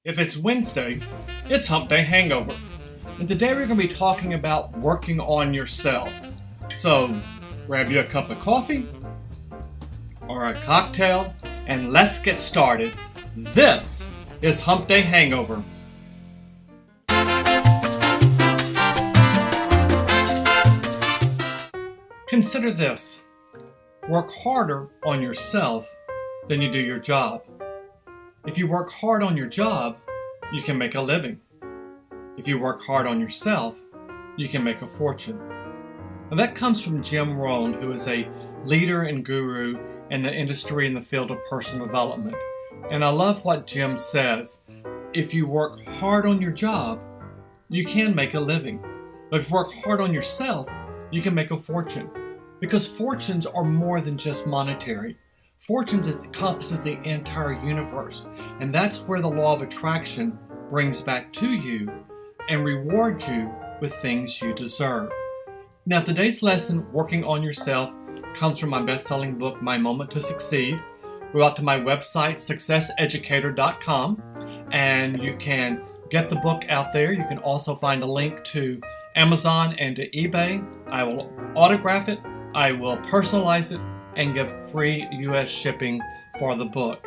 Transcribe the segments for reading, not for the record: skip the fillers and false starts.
If it's Wednesday, it's Hump Day Hangover. And today we're going to be talking about working on yourself. So grab you a cup of coffee or a cocktail and let's get started. This is Hump Day Hangover. Consider this. Work harder on yourself than you do your job. If you work hard on your job, you can make a living. If you work hard on yourself, you can make a fortune. And that comes from Jim Rohn, who is a leader and guru in the industry in the field of personal development. And I love what Jim says. If you work hard on your job, you can make a living. But if you work hard on yourself, you can make a fortune. Because fortunes are more than just monetary. Fortunes encompasses the entire universe, and that's where the law of attraction brings back to you and rewards you with things you deserve. Now, today's lesson, Working on Yourself, comes from my best-selling book, My Moment to Succeed. Go out to my website, successeducator.com, and you can get the book out there. You can also find a link to Amazon and to eBay. I will autograph it, I will personalize it, and give free U.S. shipping for the book.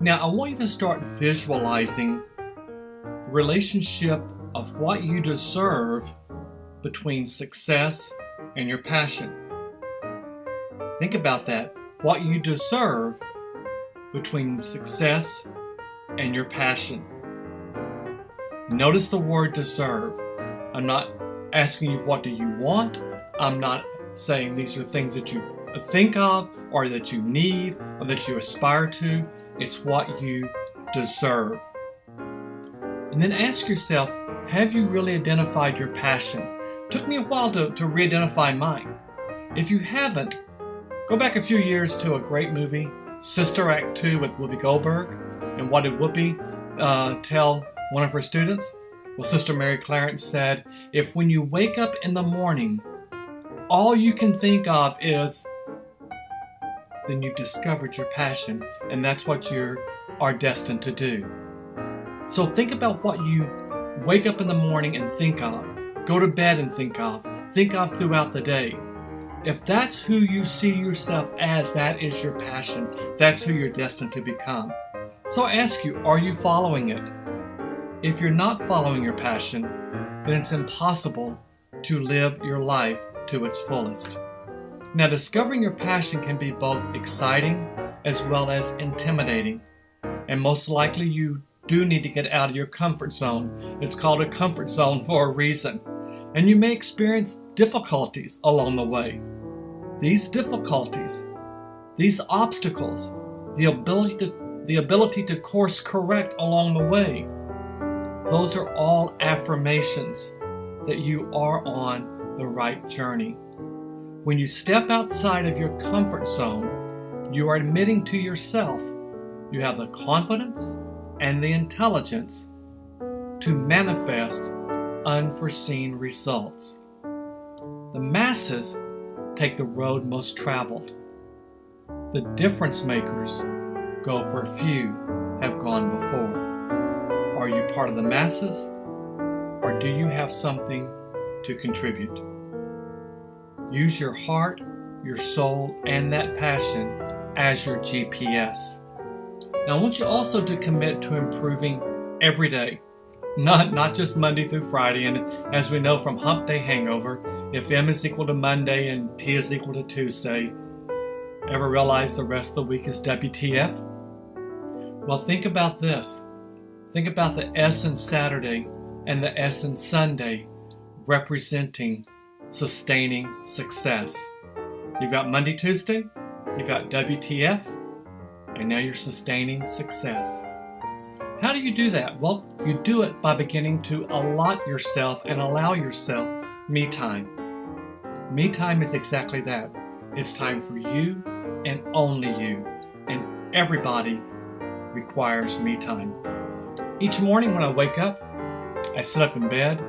Now, I want you to start visualizing the relationship of what you deserve between success and your passion. Think about that. What you deserve between success and your passion. Notice the word deserve. I'm not asking you what do you want. I'm not saying these are things that you think of or that you need or that you aspire to. It's what you deserve. And then ask yourself, have you really identified your passion? It took me a while to re-identify mine. If you haven't, go back a few years to a great movie, Sister Act 2 with Whoopi Goldberg. And what did Whoopi tell one of her students? Well, Sister Mary Clarence said, if when you wake up in the morning, all you can think of is, then you've discovered your passion, and that's what you are destined to do. So think about what you wake up in the morning and think of, go to bed and think of throughout the day. If that's who you see yourself as, that is your passion. That's who you're destined to become. So I ask you, are you following it? If you're not following your passion, then it's impossible to live your life to its fullest. Now, discovering your passion can be both exciting as well as intimidating. And most likely you do need to get out of your comfort zone. It's called a comfort zone for a reason. And you may experience difficulties along the way. These difficulties, these obstacles, the ability to course correct along the way, those are all affirmations that you are on the right journey. When you step outside of your comfort zone, you are admitting to yourself you have the confidence and the intelligence to manifest unforeseen results. The masses take the road most traveled. The difference makers go where few have gone before. Are you part of the masses, or do you have something to contribute? Use your heart, your soul, and that passion as your GPS. Now, I want you also to commit to improving every day, not just Monday through Friday. And as we know from Hump Day Hangover, if M is equal to Monday and T is equal to Tuesday, ever realize the rest of the week is WTF? Well, think about this. Think about the S in Saturday and the S in Sunday representing sustaining success. You've got Monday, Tuesday, you've got WTF, and now you're sustaining success. How do you do that? Well, you do it by beginning to allot yourself and allow yourself me time. Me time is exactly that. It's time for you and only you. And everybody requires me time. Each morning when I wake up, I sit up in bed,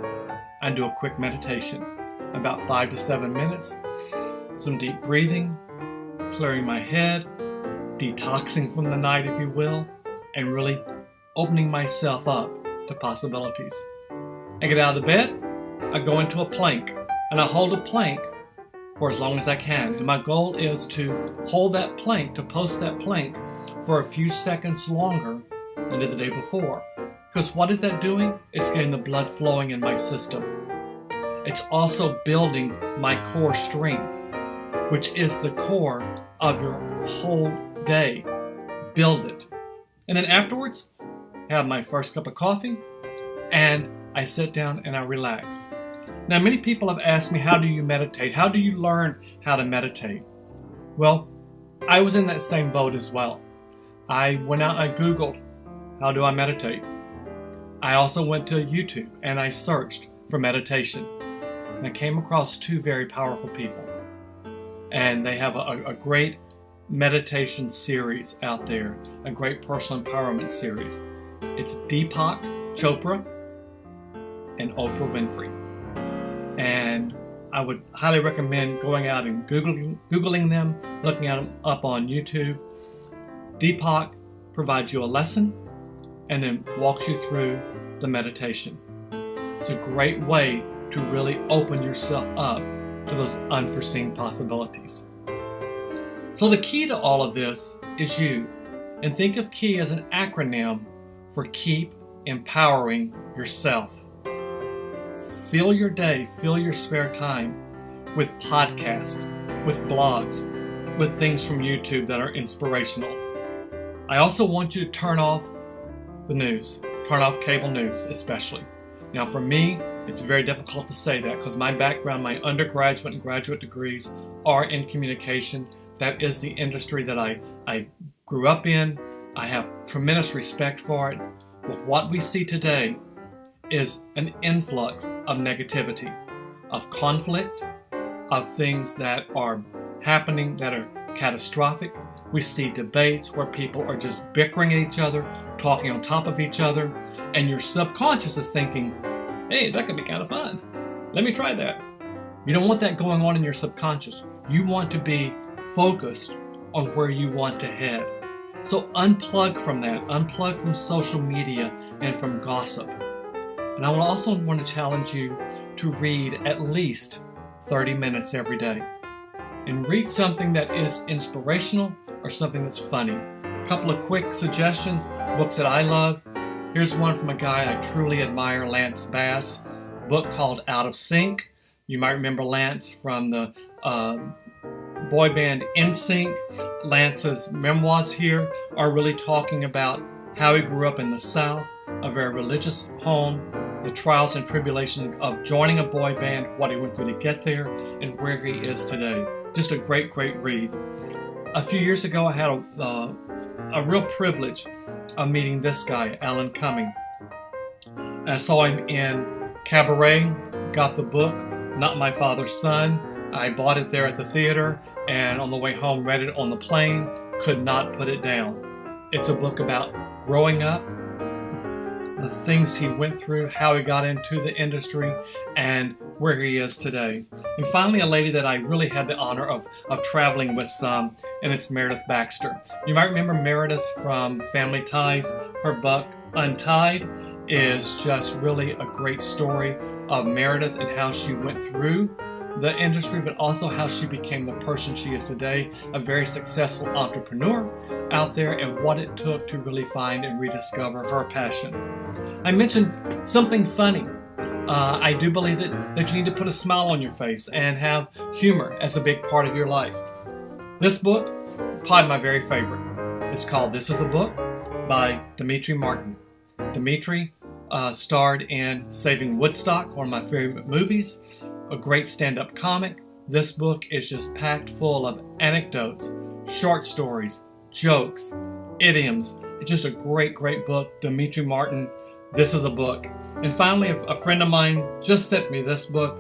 I do a quick meditation. About 5 to 7 minutes, some deep breathing, clearing my head, detoxing from the night, if you will, and really opening myself up to possibilities. I get out of the bed, I go into a plank, and I hold a plank for as long as I can. And my goal is to hold that plank, to post that plank for a few seconds longer than the day before. Because what is that doing? It's getting the blood flowing in my system. It's also building my core strength, which is the core of your whole day. Build it. And then afterwards, have my first cup of coffee, and I sit down and I relax. Now, many people have asked me, how do you meditate? How do you learn how to meditate? Well, I was in that same boat as well. I went out and I Googled, how do I meditate? I also went to YouTube and I searched for meditation. And I came across two very powerful people. And they have a great meditation series out there, a great personal empowerment series. It's Deepak Chopra and Oprah Winfrey. And I would highly recommend going out and Googling them, looking at them up on YouTube. Deepak provides you a lesson and then walks you through the meditation. It's a great way to really open yourself up to those unforeseen possibilities. So the key to all of this is you. And think of KEY as an acronym for Keep Empowering Yourself. Fill your day, fill your spare time with podcasts, with blogs, with things from YouTube that are inspirational. I also want you to turn off the news, turn off cable news especially. Now for me, it's very difficult to say that because my background, my undergraduate and graduate degrees are in communication. That is the industry that I grew up in. I have tremendous respect for it. But what we see today is an influx of negativity, of conflict, of things that are happening that are catastrophic. We see debates where people are just bickering at each other, talking on top of each other, and your subconscious is thinking, hey, that could be kind of fun. Let me try that. You don't want that going on in your subconscious. You want to be focused on where you want to head. So unplug from that. Unplug from social media and from gossip. And I will also want to challenge you to read at least 30 minutes every day. And read something that is inspirational or something that's funny. A couple of quick suggestions, books that I love. Here's one from a guy I truly admire, Lance Bass, a book called Out of Sync. You might remember Lance from the boy band NSYNC. Lance's memoirs here are really talking about how he grew up in the South, a very religious home, the trials and tribulations of joining a boy band, what he went through to get there, and where he is today. Just a great, great read. A few years ago, I had a real privilege of meeting this guy, Alan Cumming. I saw him in Cabaret, got the book, Not My Father's Son. I bought it there at the theater, and on the way home, read it on the plane, could not put it down. It's a book about growing up, the things he went through, how he got into the industry, and where he is today. And finally, a lady that I really had the honor of traveling with some, and it's Meredith Baxter. You might remember Meredith from Family Ties. Her book, Untied, is just really a great story of Meredith and how she went through the industry, but also how she became the person she is today, a very successful entrepreneur out there, and what it took to really find and rediscover her passion. I mentioned something funny. I do believe that you need to put a smile on your face and have humor as a big part of your life. This book, probably my very favorite. It's called This Is a Book by Demetri Martin. Demetri starred in Saving Woodstock, one of my favorite movies, a great stand-up comic. This book is just packed full of anecdotes, short stories, jokes, idioms. It's just a great, great book. Demetri Martin, This Is a Book. And finally, a friend of mine just sent me this book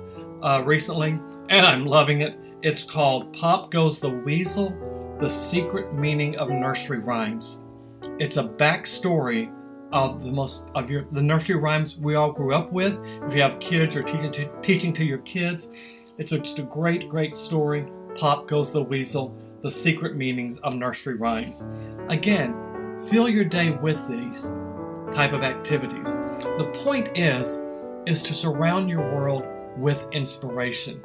recently, and I'm loving it. It's called Pop Goes the Weasel, The Secret Meaning of Nursery Rhymes. It's a backstory of the nursery rhymes we all grew up with. If you have kids or teaching to your kids, it's just a great, great story. Pop Goes the Weasel, The Secret Meanings of Nursery Rhymes. Again, fill your day with these. type of activities. The point is to surround your world with inspiration.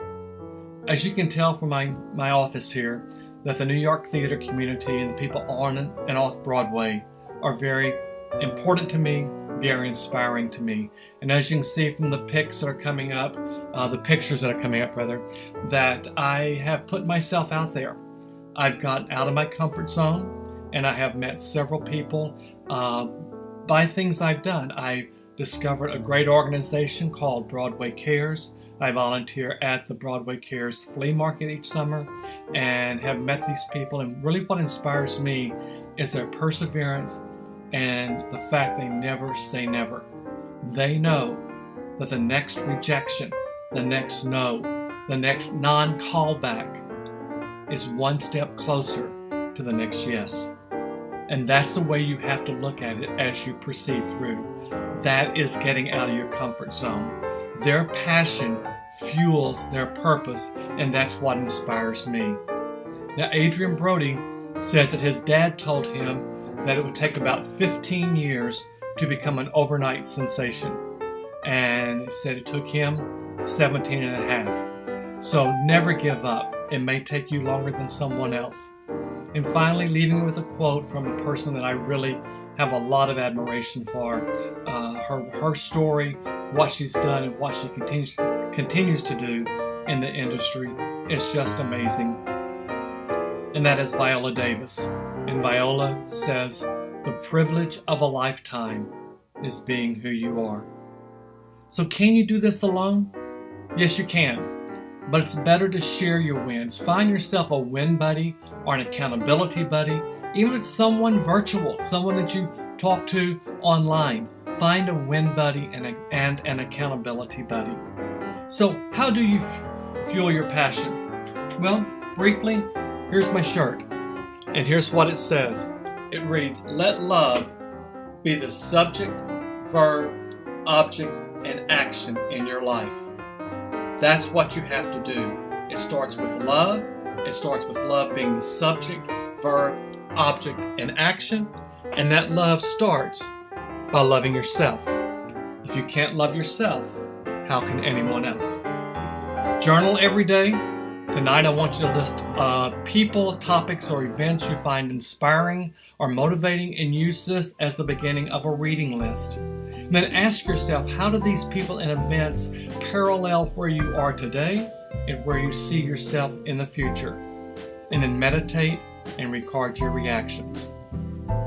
As you can tell from my office here, that the New York theater community and the people on and off Broadway are very important to me, very inspiring to me. And as you can see from the pictures that are coming up, that I have put myself out there. I've gotten out of my comfort zone, and I have met several people by things I've done. I discovered a great organization called Broadway Cares. I volunteer at the Broadway Cares flea market each summer and have met these people. And really what inspires me is their perseverance and the fact they never say never. They know that the next rejection, the next no, the next non-callback is one step closer to the next yes. And that's the way you have to look at it as you proceed through. That is getting out of your comfort zone. Their passion fuels their purpose, and that's what inspires me. Now, Adrian Brody says that his dad told him that it would take about 15 years to become an overnight sensation. And he said it took him 17 and a half. So never give up. It may take you longer than someone else. And finally, leaving with a quote from a person that I really have a lot of admiration for. Her story, what she's done, and what she continues to do in the industry is just amazing. And that is Viola Davis. And Viola says, "The privilege of a lifetime is being who you are." So can you do this alone? Yes, you can. But it's better to share your wins. Find yourself a win buddy or an accountability buddy, even if it's someone virtual, someone that you talk to online. Find a win buddy and an accountability buddy. So how do you fuel your passion? Well, briefly, here's my shirt. And here's what it says. It reads, "Let love be the subject, verb, object, and action in your life." That's what you have to do. It starts with love. It starts with love being the subject, verb, object, and action. And that love starts by loving yourself. If you can't love yourself, how can anyone else? Journal every day. Tonight I want you to list people, topics, or events you find inspiring or motivating, and use this as the beginning of a reading list. And then ask yourself, how do these people and events parallel where you are today and where you see yourself in the future? And then meditate and record your reactions.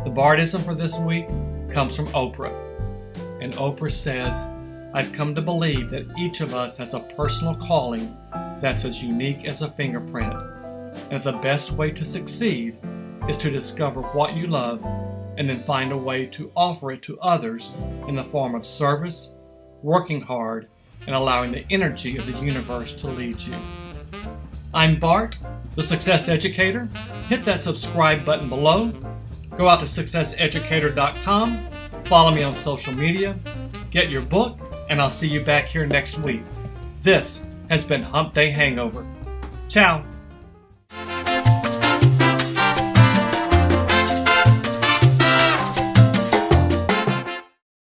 The Bardism for this week comes from Oprah. And Oprah says, "I've come to believe that each of us has a personal calling that's as unique as a fingerprint. And the best way to succeed is to discover what you love and then find a way to offer it to others in the form of service, working hard, and allowing the energy of the universe to lead you." I'm Bart, the Success Educator. Hit that subscribe button below. Go out to successeducator.com. Follow me on social media. Get your book, and I'll see you back here next week. This has been Hump Day Hangover. Ciao.